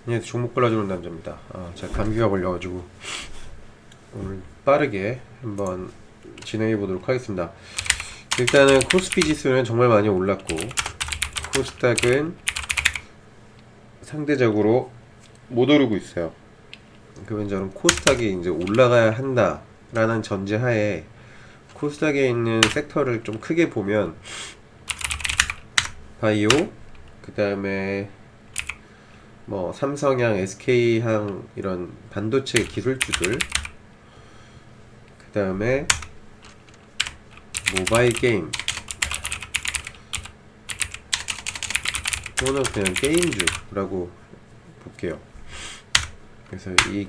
안녕하세요. 종목 골라주는 남자입니다. 제가 감기가 걸려가지고 오늘 빠르게 한번 진행해 보도록 하겠습니다. 일단은 코스피 지수는 정말 많이 올랐고 코스닥은 상대적으로 못 오르고 있어요. 그러면 저는 코스닥이 이제 올라가야 한다라는 전제하에 코스닥에 있는 섹터를 좀 크게 보면 바이오, 그 다음에 뭐 삼성향, SK향 이런 반도체 기술주들, 그 다음에 모바일 게임 또는 그냥 게임주라고 볼게요. 그래서 이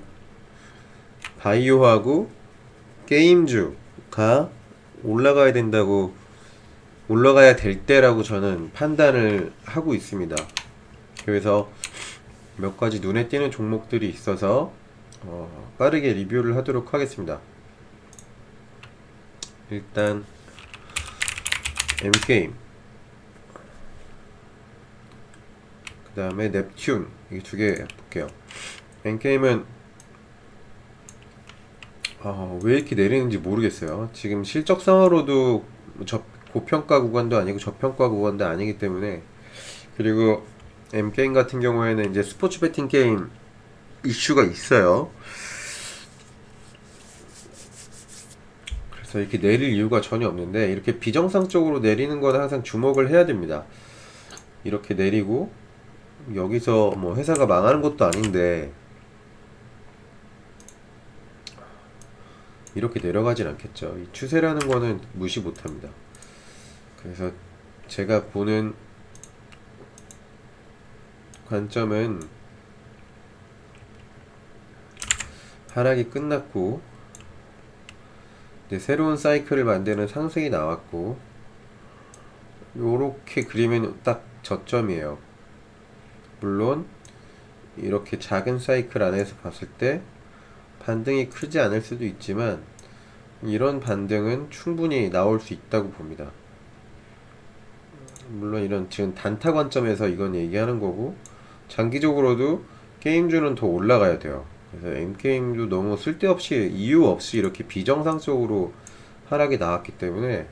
바이오하고 게임주가 올라가야 된다고, 올라가야 될 때라고 저는 판단을 하고 있습니다. 그래서 몇 가지 눈에 띄는 종목들이 있어서 빠르게 리뷰를 하도록 하겠습니다. 일단 M게임, 그 다음에 넵튠, 이 두 개 볼게요. M게임은 왜 이렇게 내리는지 모르겠어요. 지금 실적상으로도 고평가 구간도 아니고 저평가 구간도 아니기 때문에, 그리고 M게임 같은 경우에는 이제 스포츠 베팅 게임 이슈가 있어요. 그래서 이렇게 내릴 이유가 전혀 없는데, 이렇게 비정상적으로 내리는 건 항상 주목을 해야 됩니다. 이렇게 내리고 여기서 뭐 회사가 망하는 것도 아닌데 이렇게 내려가진 않겠죠. 이 추세라는 거는 무시 못합니다. 그래서 제가 보는 관점은 하락이 끝났고 이제 새로운 사이클을 만드는 상승이 나왔고, 요렇게 그리면 딱 저점이에요. 물론 이렇게 작은 사이클 안에서 봤을 때 반등이 크지 않을 수도 있지만 이런 반등은 충분히 나올 수 있다고 봅니다. 물론 이런 지금 단타 관점에서 이건 얘기하는 거고, 장기적으로도 게임주는 더 올라가야 돼요. 그래서 M게임도 너무 쓸데없이 이유 없이 이렇게 비정상적으로 하락이 나왔기 때문에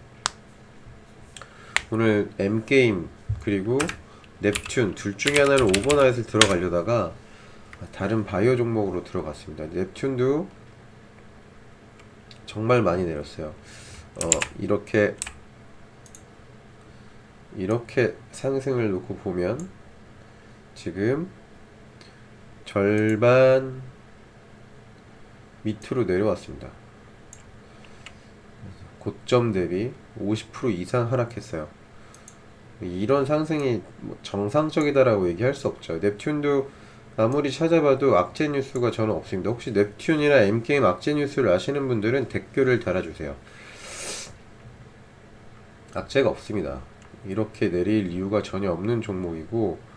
오늘 M게임 그리고 넵튠 둘 중에 하나를 오버나잇을 들어가려다가 다른 바이오 종목으로 들어갔습니다. 넵튠도 정말 많이 내렸어요. 이렇게 상승을 놓고 보면 지금 절반 밑으로 내려왔습니다. 고점 대비 50% 이상 하락했어요. 이런 상승이 정상적이다라고 얘기할 수 없죠. 넵튠도 아무리 찾아봐도 악재 뉴스가 저는 없습니다. 혹시 넵튠이나 M게임 악재 뉴스를 아시는 분들은 댓글을 달아주세요. 악재가 없습니다. 이렇게 내릴 이유가 전혀 없는 종목이고,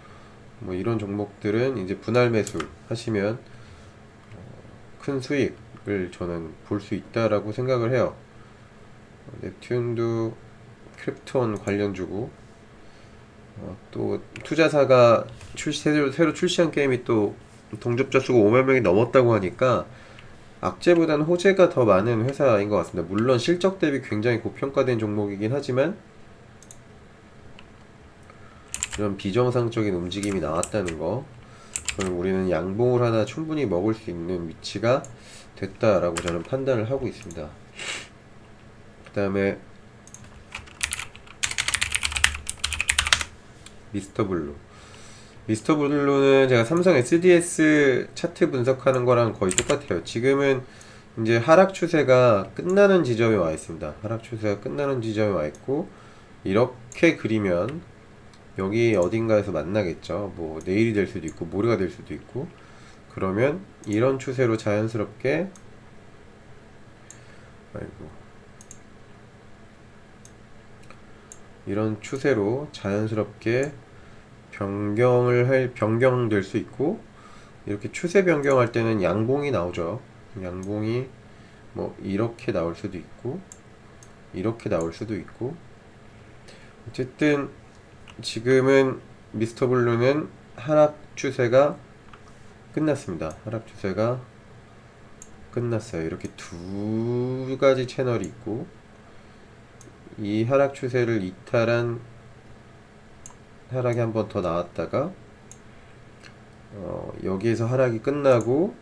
뭐 이런 종목들은 이제 분할 매수 하시면 큰 수익을 저는 볼 수 있다라고 생각을 해요. 넵튠도 크립톤 관련주고, 또 투자사가 새로 출시한 게임이 또 동접자 수가 5만 명이 넘었다고 하니까 악재보다는 호재가 더 많은 회사인 것 같습니다. 물론 실적 대비 굉장히 고평가된 종목이긴 하지만 이런 비정상적인 움직임이 나왔다는 거, 그럼 우리는 양봉을 하나 충분히 먹을 수 있는 위치가 됐다라고 저는 판단을 하고 있습니다. 그 다음에 미스터블루. 미스터블루는 제가 삼성 SDS 차트 분석하는 거랑 거의 똑같아요. 지금은 이제 하락 추세가 끝나는 지점에 와 있습니다. 하락 추세가 끝나는 지점에 와 있고, 이렇게 그리면 여기 어딘가에서 만나겠죠. 뭐 내일이 될 수도 있고 모레가 될 수도 있고, 그러면 이런 추세로 자연스럽게, 이런 추세로 자연스럽게 변경될 수 있고, 이렇게 추세 변경할 때는 양봉이 나오죠. 양봉이 뭐 이렇게 나올 수도 있고 이렇게 나올 수도 있고, 어쨌든 지금은 미스터블루는 하락 추세가 끝났습니다. 하락 추세가 끝났어요. 이렇게 두 가지 채널이 있고, 이 하락 추세를 이탈한 하락이 한 번 더 나왔다가 여기에서 하락이 끝나고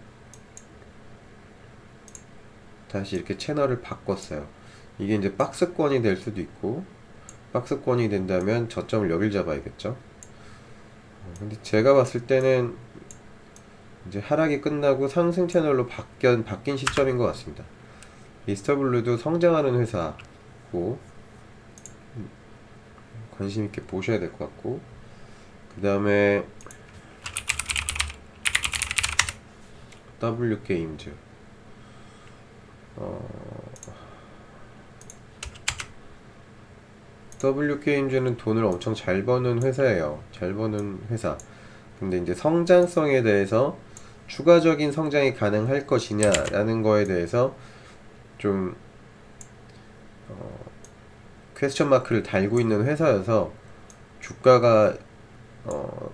다시 이렇게 채널을 바꿨어요. 이게 이제 박스권이 될 수도 있고, 박스권이 된다면 저점을 여길 잡아야겠죠. 근데 제가 봤을 때는 이제 하락이 끝나고 상승 채널로 바뀐 시점인 것 같습니다. 미스터블루도 성장하는 회사고 관심 있게 보셔야 될 것 같고, 그 다음에 W게임즈 W게임즈는 돈을 엄청 잘 버는 회사예요. 잘 버는 회사. 근데 이제 성장성에 대해서 추가적인 성장이 가능할 것이냐라는 거에 대해서 좀 퀘스천 마크를 달고 있는 회사여서 주가가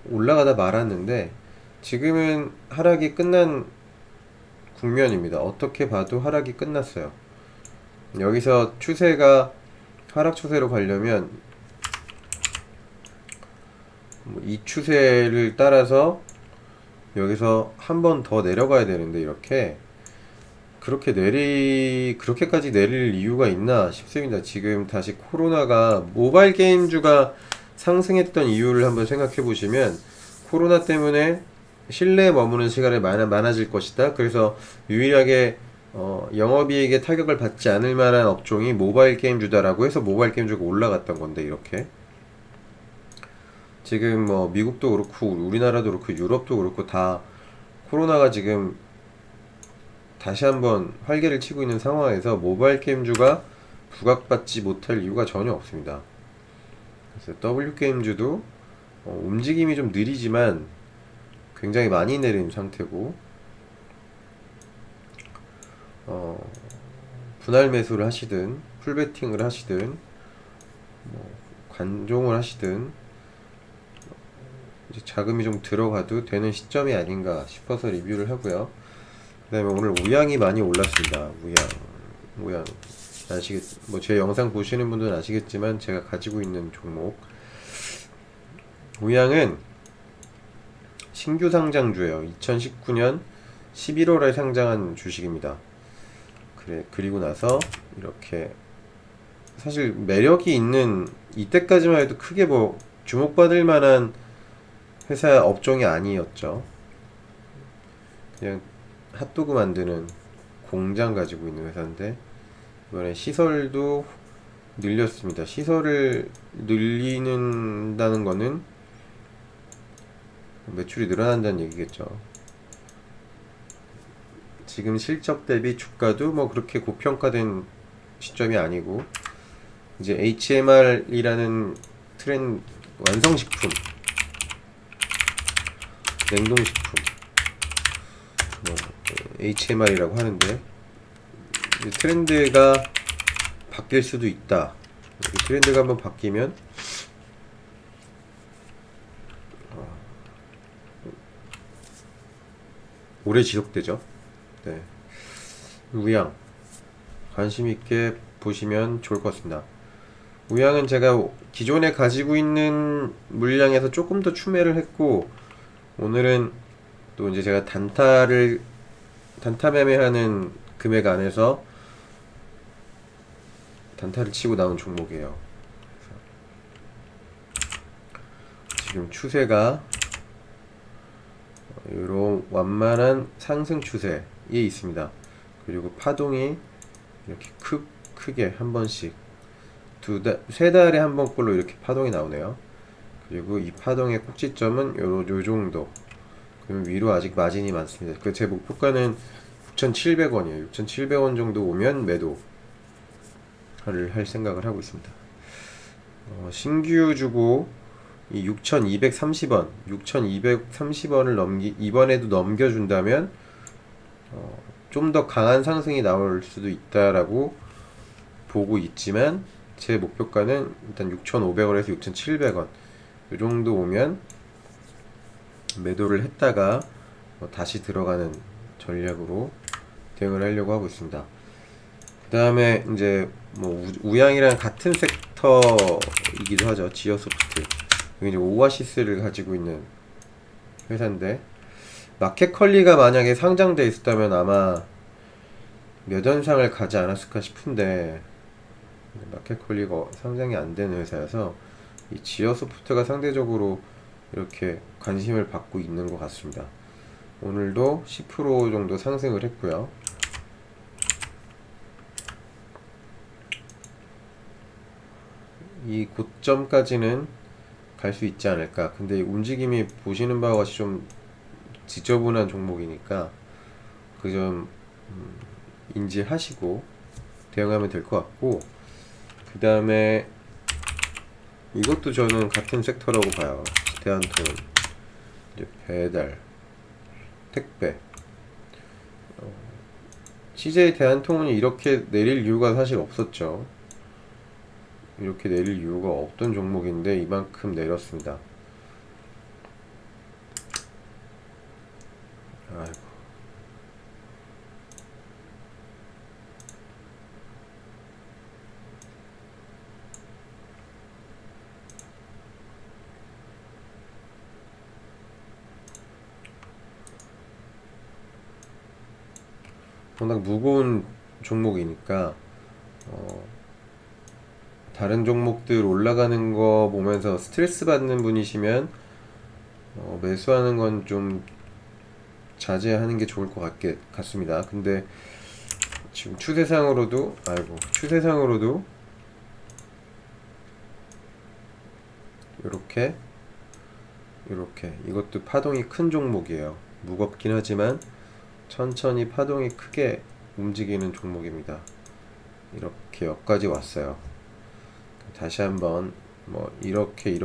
올라가다 말았는데 지금은 하락이 끝난 국면입니다. 어떻게 봐도 하락이 끝났어요. 여기서 추세가 하락 추세로 가려면 이 추세를 따라서 여기서 한 번 더 내려가야 되는데 그렇게까지 내릴 이유가 있나 싶습니다. 지금 다시 코로나가 모바일 게임주가 상승했던 이유를 한번 생각해 보시면 코로나 때문에 실내에 머무는 시간이 많아질 것이다. 그래서 유일하게 영업이익에 타격을 받지 않을 만한 업종이 모바일 게임주다라고 해서 모바일 게임주가 올라갔던 건데, 이렇게 지금 뭐 미국도 그렇고 우리나라도 그렇고 유럽도 그렇고 다 코로나가 지금 다시 한번 활개를 치고 있는 상황에서 모바일 게임주가 부각받지 못할 이유가 전혀 없습니다. 그래서 W게임주도 움직임이 좀 느리지만 굉장히 많이 내린 상태고, 분할 매수를 하시든 풀베팅을 하시든 관종을 하시든 이제 자금이 좀 들어가도 되는 시점이 아닌가 싶어서 리뷰를 하고요. 그 다음에 오늘 우양이 많이 올랐습니다. 우양 제 영상 보시는 분들은 아시겠지만 제가 가지고 있는 종목 우양은 신규 상장주예요. 2019년 11월에 상장한 주식입니다. 그리고 나서 이렇게 사실 매력이 있는, 이때까지만 해도 크게 뭐 주목받을 만한 회사 업종이 아니었죠. 그냥 핫도그 만드는 공장 가지고 있는 회사인데 이번에 시설도 늘렸습니다. 시설을 늘리는다는 거는 매출이 늘어난다는 얘기겠죠. 지금 실적 대비 주가도 뭐 그렇게 고평가된 시점이 아니고, 이제 HMR이라는 트렌드, 완성식품, 냉동식품, HMR이라고 하는데 트렌드가 바뀔 수도 있다. 트렌드가 한번 바뀌면 오래 지속되죠. 네. 우양 관심 있게 보시면 좋을 것 같습니다. 우양은 제가 기존에 가지고 있는 물량에서 조금 더 추매를 했고, 오늘은 또 이제 제가 단타 매매하는 금액 안에서 단타를 치고 나온 종목이에요. 지금 추세가 이런 완만한 상승 추세에 있습니다. 그리고 파동이 이렇게 크게 한 번씩 세 달에 한 번꼴로 이렇게 파동이 나오네요. 그리고 이 파동의 꼭지점은 요 정도. 그럼 위로 아직 마진이 많습니다. 제 목표가는 6,700원이에요. 6,700원 정도 오면 매도를 할 생각을 하고 있습니다. 신규 주고 이 6,230원을 이번에도 넘겨준다면 좀 더 강한 상승이 나올 수도 있다라고 보고 있지만, 제 목표가는 일단 6,500원에서 6,700원 이 정도 오면 매도를 했다가 다시 들어가는 전략으로 대응을 하려고 하고 있습니다. 그 다음에 이제 뭐 우양이랑 같은 섹터이기도 하죠. 지어소프트. 여기 이제 오아시스를 가지고 있는 회사인데, 마켓컬리가 만약에 상장돼 있었다면 아마 몇 연상을 가지 않았을까 싶은데, 마켓컬리가 상장이 안 되는 회사여서 이 지어소프트가 상대적으로 이렇게 관심을 받고 있는 것 같습니다. 오늘도 10% 정도 상승을 했고요. 이 고점까지는 갈 수 있지 않을까. 근데 이 움직임이 보시는 바와 같이 좀 지저분한 종목이니까 그 점 인지하시고 대응하면 될 것 같고, 그 다음에 이것도 저는 같은 섹터라고 봐요. 대한통운, 이제 배달, 택배. CJ 대한통운이 이렇게 내릴 이유가 사실 없었죠. 이렇게 내릴 이유가 없던 종목인데 이만큼 내렸습니다. 아이고. 워낙 무거운 종목이니까 다른 종목들 올라가는 거 보면서 스트레스 받는 분이시면 매수하는 건 좀 자제하는 게 좋을 것 같습니다. 근데 지금 추세상으로도 이렇게 이것도 파동이 큰 종목이에요. 무겁긴 하지만 천천히 파동이 크게 움직이는 종목입니다. 이렇게 여기까지 왔어요. 다시 한번 뭐 이렇게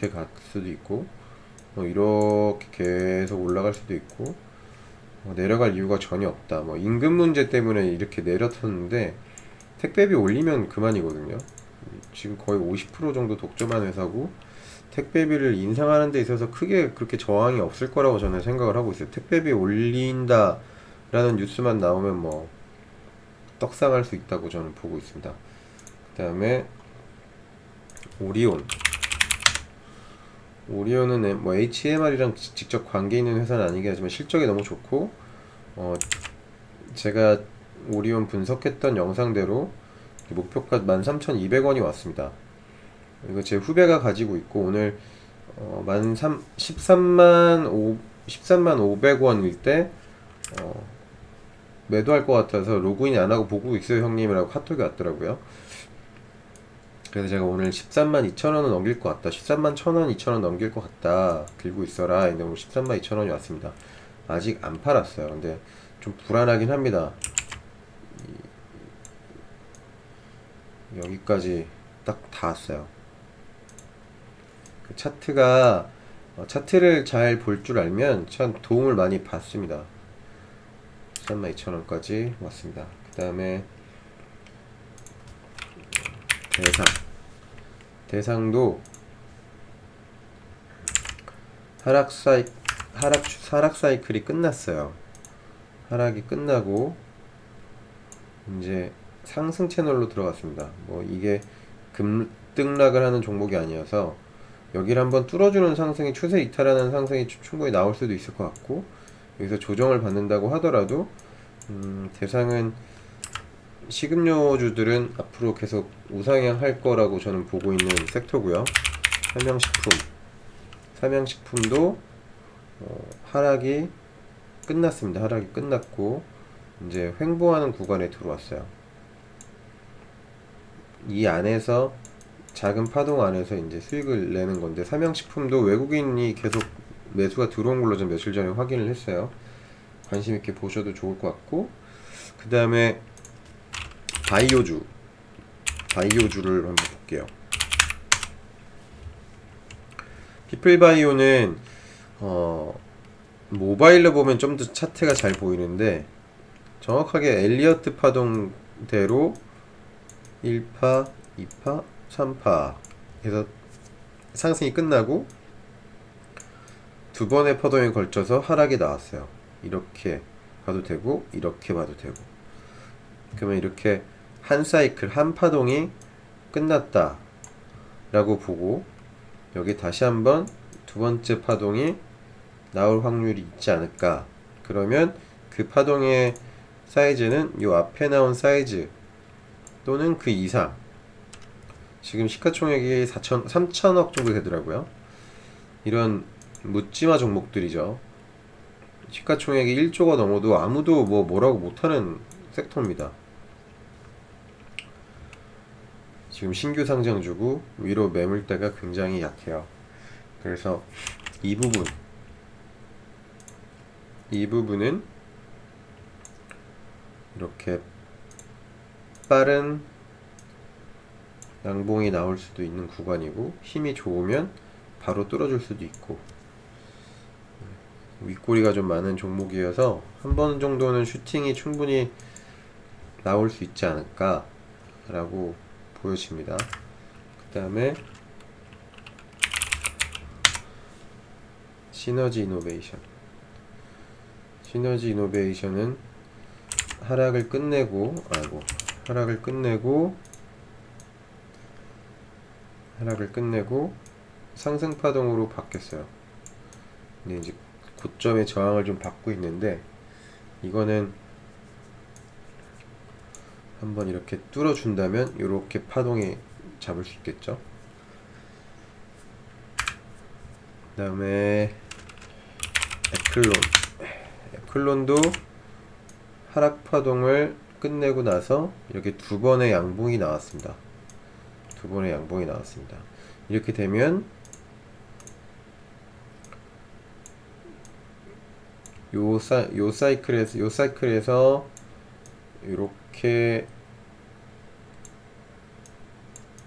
갈 수도 있고, 뭐 이렇게 계속 올라갈 수도 있고, 내려갈 이유가 전혀 없다. 뭐 임금 문제 때문에 이렇게 내렸었는데 택배비 올리면 그만이거든요. 지금 거의 50% 정도 독점한 회사고, 택배비를 인상하는 데 있어서 크게 그렇게 저항이 없을 거라고 저는 생각을 하고 있어요. 택배비 올린다 라는 뉴스만 나오면 뭐 떡상할 수 있다고 저는 보고 있습니다. 그 다음에 오리온은 뭐 HMR이랑 직접 관계 있는 회사는 아니긴 하지만 실적이 너무 좋고, 제가 오리온 분석했던 영상대로 목표가 13,200원이 왔습니다. 이거 제 후배가 가지고 있고, 오늘 13만 500원일 때 매도할 것 같아서 로그인 안 하고 보고 있어요 형님이라고 카톡이 왔더라고요. 그래서 제가 오늘 13만 2천원은 넘길 것 같다, 13만 1천원 2천원 넘길 것 같다, 들고 있어라. 근데 오늘 13만 2천원이 왔습니다. 아직 안 팔았어요. 근데 좀 불안하긴 합니다. 여기까지 딱 닿았어요. 그 차트를 잘 볼 줄 알면 참 도움을 많이 받습니다. 32,000원까지 왔습니다. 그 다음에 대상도 하락 사이클이 끝났어요. 하락이 끝나고 이제 상승 채널로 들어갔습니다. 뭐 이게 급등락을 하는 종목이 아니어서 여기를 한번 뚫어주는 상승이, 추세 이탈하는 상승이 충분히 나올 수도 있을 것 같고, 여기서 조정을 받는다고 하더라도 대상은 식음료주들은 앞으로 계속 우상향 할 거라고 저는 보고 있는 섹터고요. 삼양식품도 하락이 끝났습니다. 하락이 끝났고 이제 횡보하는 구간에 들어왔어요. 이 안에서 작은 파동 안에서 이제 수익을 내는 건데, 삼양식품도 외국인이 계속 매수가 들어온 걸로 좀 며칠 전에 확인을 했어요. 관심 있게 보셔도 좋을 것 같고, 그 다음에 바이오주를 한번 볼게요. 피플바이오는 모바일로 보면 좀 더 차트가 잘 보이는데, 정확하게 엘리어트 파동대로 1파, 2파, 3파 해서 상승이 끝나고 두 번의 파동에 걸쳐서 하락이 나왔어요. 이렇게 봐도 되고 이렇게 봐도 되고. 그러면 이렇게 한 사이클 한 파동이 끝났다 라고 보고 여기 다시 한번 두 번째 파동이 나올 확률이 있지 않을까. 그러면 그 파동의 사이즈는 요 앞에 나온 사이즈 또는 그 이상. 지금 시가총액이 3천억 정도 되더라고요. 이런 묻지마 종목들이죠. 시가총액이 1조가 넘어도 아무도 뭐라고 못하는 섹터입니다. 지금 신규 상장주고 위로 매물대가 굉장히 약해요. 그래서 이 부분은 이렇게 빠른 양봉이 나올 수도 있는 구간이고 힘이 좋으면 바로 뚫어줄 수도 있고 윗꼬리가 좀 많은 종목이어서 한 번 정도는 슈팅이 충분히 나올 수 있지 않을까 라고 보여집니다. 그 다음에 시너지 이노베이션은 하락을 끝내고 상승파동으로 바뀌었어요. 근데 이제 고점의 저항을 좀 받고 있는데 이거는 한번 이렇게 뚫어준다면 이렇게 파동이 잡을 수 있겠죠. 그 다음에 에클론도 하락파동을 끝내고 나서 이렇게 두 번의 양봉이 나왔습니다. 이렇게 되면 요 사이클에서 이렇게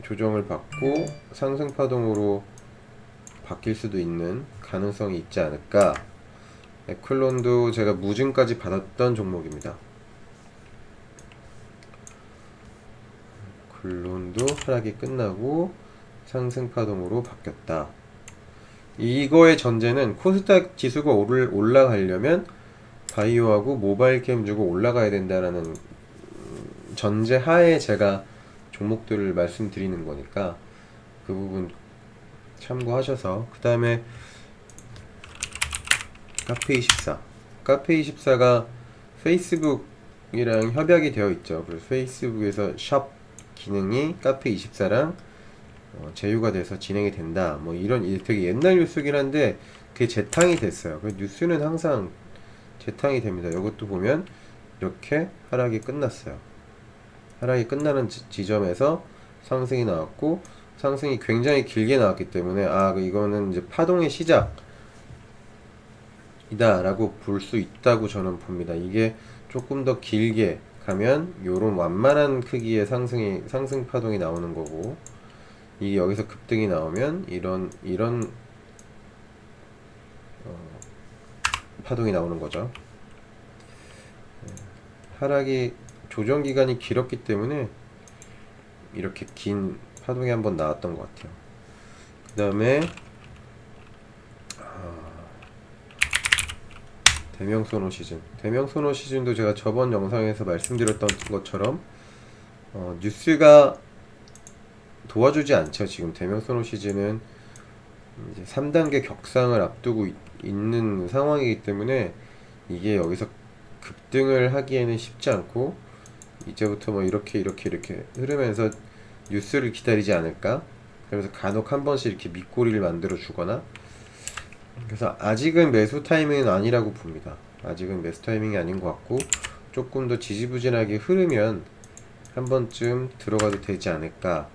조정을 받고 상승파동으로 바뀔 수도 있는 가능성이 있지 않을까. 에클론도 제가 무증까지 받았던 종목입니다. 에클론도 하락이 끝나고 상승파동으로 바뀌었다. 이거의 전제는 코스닥 지수가 올라가려면 바이오하고 모바일 게임 주고 올라가야 된다라는 전제 하에 제가 종목들을 말씀드리는 거니까 그 부분 참고하셔서. 그 다음에 카페24가 페이스북이랑 협약이 되어 있죠. 그래서 페이스북에서 샵 기능이 카페24랑 제휴가 돼서 진행이 된다. 뭐 이런 되게 옛날 뉴스긴 한데 그게 재탕이 됐어요. 그 뉴스는 항상 재탕이 됩니다. 이것도 보면 이렇게 하락이 끝났어요. 하락이 끝나는 지점에서 상승이 나왔고 상승이 굉장히 길게 나왔기 때문에 이거는 이제 파동의 시작이다 라고 볼 수 있다고 저는 봅니다. 이게 조금 더 길게 가면 요런 완만한 크기의 상승 파동이 나오는 거고, 이게 여기서 급등이 나오면 이런 파동이 나오는 거죠. 하락이 조정 기간이 길었기 때문에 이렇게 긴 파동이 한번 나왔던 것 같아요. 그 다음에 대명소노 시즌도 제가 저번 영상에서 말씀드렸던 것처럼 뉴스가 도와주지 않죠. 지금 대명소노 시즌은 이제 3단계 격상을 앞두고 있는 상황이기 때문에 이게 여기서 급등을 하기에는 쉽지 않고 이제부터 뭐 이렇게 흐르면서 뉴스를 기다리지 않을까. 그래서 간혹 한 번씩 이렇게 밑꼬리를 만들어 주거나. 그래서 아직은 매수 타이밍은 아니라고 봅니다. 아직은 매수 타이밍이 아닌 것 같고 조금 더 지지부진하게 흐르면 한 번쯤 들어가도 되지 않을까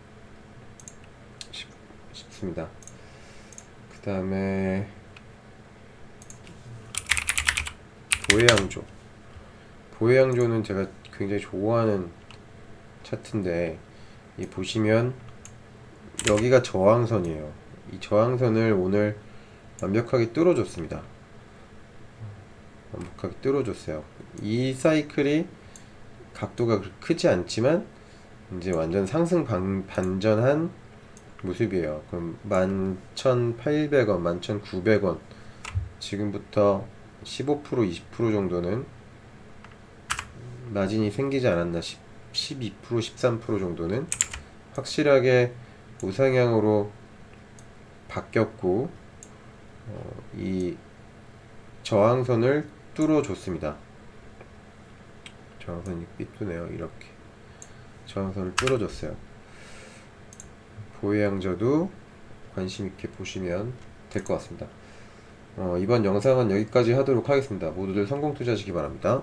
싶습니다. 그 다음에 보해양조는 제가 굉장히 좋아하는 차트인데, 이 보시면 여기가 저항선이에요. 이 저항선을 오늘 완벽하게 뚫어줬습니다. 완벽하게 뚫어줬어요. 이 사이클이 각도가 크지 않지만 이제 완전 상승 반전한 모습이에요. 그럼 11,800원, 11,900원 지금부터 15% 20% 정도는 마진이 생기지 않았나 12% 13% 정도는 확실하게 우상향으로 바뀌었고 이 저항선을 뚫어줬습니다. 저항선이 삐뚤네요. 이렇게 저항선을 뚫어줬어요. 보행저도 관심있게 보시면 될 것 같습니다. 이번 영상은 여기까지 하도록 하겠습니다. 모두들 성공 투자하시기 바랍니다.